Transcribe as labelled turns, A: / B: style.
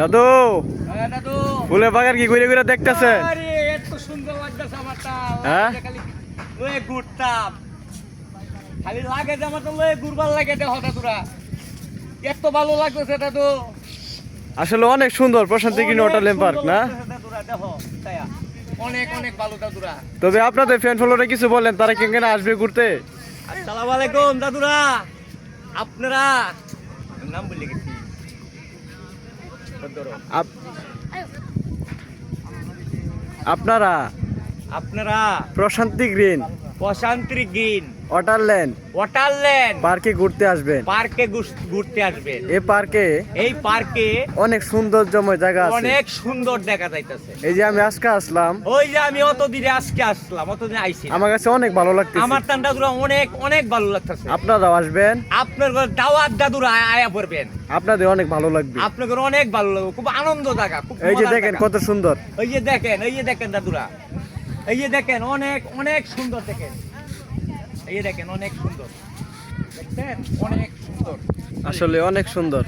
A: দাদু
B: দাদু
A: ফুলের বাগান কি ঘুরে ঘুরে দেখতেছেন?
B: আরে এত সুন্দর লাগতেছে আমারটা।
A: হ্যাঁ?
B: খালি লয়ে ঘুরতাম, খালি লাগে যে আমার তো লয়ে ঘুরবার লাগে দেহ দাদুরা, এত ভালো লাগতেছে দাদু।
A: আসলে অনেক সুন্দর প্রশান্তি গ্রিন ওয়াটার ল্যাম্প পার্ক না?
B: দাদুরা দেহ তাইয়া অনেক অনেক ভালো দাদুরা।
A: তবে আপনাদের ফ্যান ফলোরা কিছু বলেন, তারা কেন আসবে ঘুরতে?
B: আসসালামু আলাইকুম দাদুরা। আপনারা নাম বলে গেছি
A: আপনারা
B: আপনারা
A: প্রশান্তি গ্রিন
B: প্রশান্তি গ্রিন
A: ওয়াটারল্যান্ড
B: ওয়াটারল্যান্ড
A: পার্কে ঘুরতে আসবেন।
B: পার্কে ঘুরতে আসবেন।
A: এই পার্কে
B: এই পার্কে
A: অনেক সৌন্দর্যময় জায়গা আছে।
B: অনেক সুন্দর দেখা যাইতেছে।
A: এই যে আমি আজকে আসলাম,
B: ওই যে আমি অতদিনে আজকে আসলাম, অতদিনে আইছি না।
A: আমার কাছে অনেক ভালো লাগতেছে।
B: আমার দাদুরা অনেক অনেক ভালো লাগতেছে।
A: আপনারাও আসবেন,
B: আপনার ঘরে দাওয়াত দাদুরা আয়া পড়বেন,
A: আপনাদের অনেক ভালো লাগবে।
B: আপনার ঘরে অনেক ভালো লাগবে, খুব আনন্দ জায়গা, খুব
A: এই যে
B: মজার
A: দেখেন
B: জায়গা।
A: কত সুন্দর।
B: এই যে দেখেন দাদুরা, এই যে দেখেন অনেক অনেক সুন্দর দেখেন, এই যে দেখেন অনেক সুন্দর দেখছেন, অনেক সুন্দর।
A: আসলে অনেক সুন্দর।